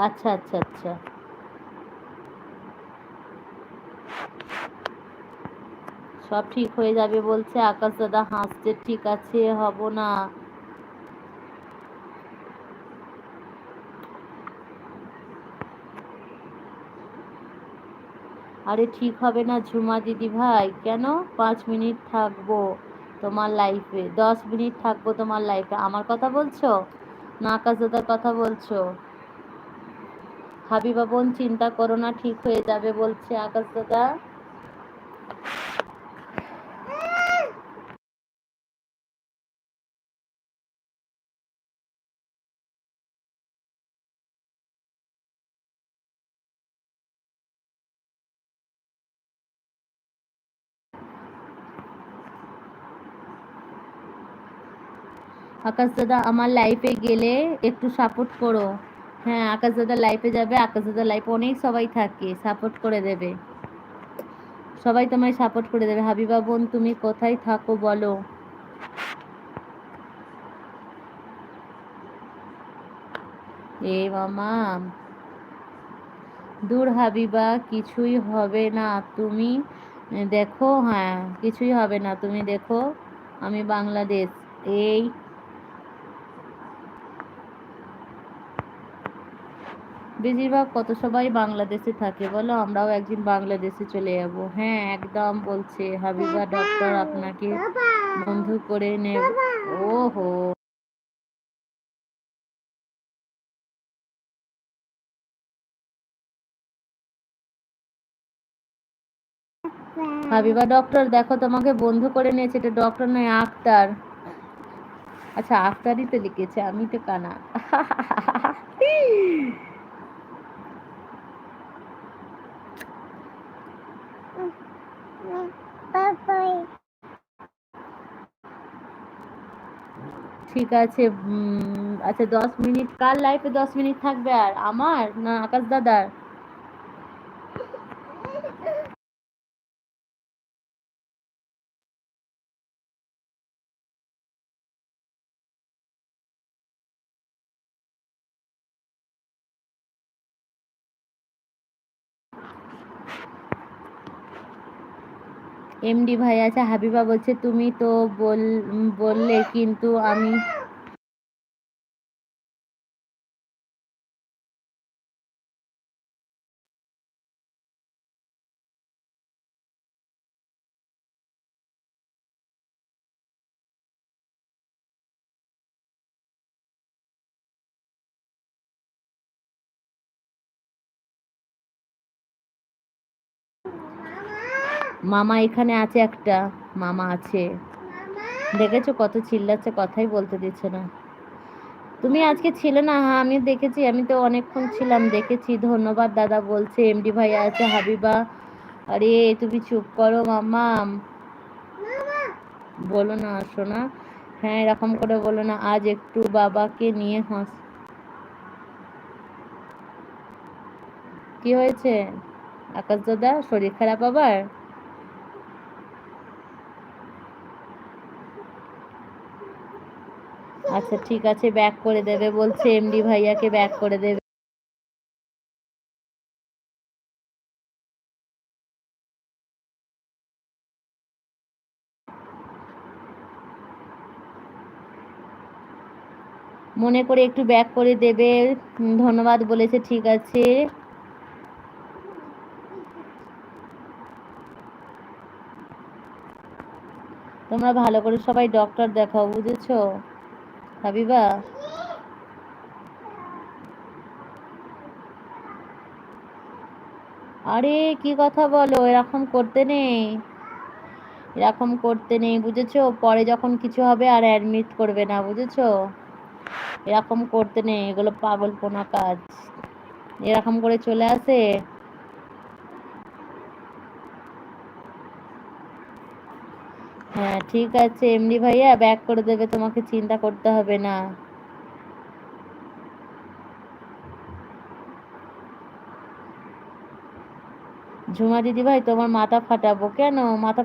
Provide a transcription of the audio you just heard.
আচ্ছা আচ্ছা আচ্ছা, সব ঠিক হয়ে যাবে বলছে আকাশ দাদা, হাসছে। ঠিক আছে, হব না। আরে ঠিক হবে না ঝুমা দিদি ভাই, কেন? 5 মিনিট থাকবো তোমার লাইফে, 10 মিনিট থাকবো তোমার লাইফে। আমার কথা বলছো না আকাশ দাদার কথা বলছো? হাবিবা বোন চিন্তা করো না, ঠিক হয়ে যাবে বলছে আকাশ দাদা। আকাশ দাদা আমার লাইফে গেলে একটু সাপোর্ট করো। হ্যাঁ, আকাশ দাদা লাইফে যাবে, আকাশ দাদা লাইফে অনেক সবাই থাকে, সাপোর্ট করে দেবে। সবাই তোমায় সাপোর্ট করে দেবে। হাবিবা বোন তুমি কোথায় থাকো বলো? এ মামা, দূর হাবিবা, কিছুই হবে না, তুমি দেখো। হ্যাঁ, কিছুই হবে না, তুমি দেখো। আমি বাংলাদেশ। এই বেশিরভাগ কত সবাই বাংলাদেশে থাকে বলো, আমরাও একদিন বাংলাদেশে চলে যাব। হ্যাঁ একদম বলছে হাবিবা ডক্টর আপনাকে বন্ধু করে নেব। ওহো, হাবিবা ডক্টর দেখো তোমাকে বন্ধু করে নিয়েছে, এটা ডক্টর নয়, আক্তার। আচ্ছা, আক্তারই তো লিখেছে, আমি তো কানা। ঠিক আছে। আচ্ছা, 10 মিনিট কার লাইফে 10 মিনিট থাকবে? আর আমার না আকাশ দাদার? এমডি ভাই আছে। হাবিবা বলছে তুমি তো বললে কিন্তু আমি। মামা এখানে আছে একটা, মামা আছে। দেখেছো কত চিল্লাচ্ছে, কথাই বলতে দিচ্ছে না। তুমি আজকে ছিলে না? হ্যাঁ আমি দেখেছি, আমি তো অনেকক্ষণ ছিলাম, দেখেছি। ধন্যবাদ দাদা বলছে এমডি ভাই আছে। হাবিবা, আরে তুমি চুপ করো মামা। বলো না শোনা। হ্যাঁ এরকম করে বলো না, আজ একটু বাবাকে নিয়ে কি হয়েছে আকাশ দাদা, শরীর খারাপ আবার? আচ্ছা ঠিক আছে, ব্যাক করে দেবে বলছে এমডি ভাইয়াকে, ব্যাক করে দেবে। মনে করে একটু ব্যাক করে দেবে। ধন্যবাদ বলেছে, ঠিক আছে। তোমরা ভালো করে সবাই ডক্টর দেখাও, বুঝেছো হাবিবা? আরে কি কথা বলো, এরকম করতে নেই, এরকম করতে নেই বুঝেছো? পরে যখন কিছু হবে আর অ্যাডমিট করবে না, বুঝেছো? এরকম করতে নেই, এগুলো পাগলপনা কাজ। এরকম করে চলে আসে। হ্যাঁ ঠিক আছে, এমনি ভাইয়া ব্যাক করে দেবে, তোমাকে চিন্তা করতে হবে না। ঝুমা দিদি ভাই তোমার মাথা ফাটাবো। কেন মাথা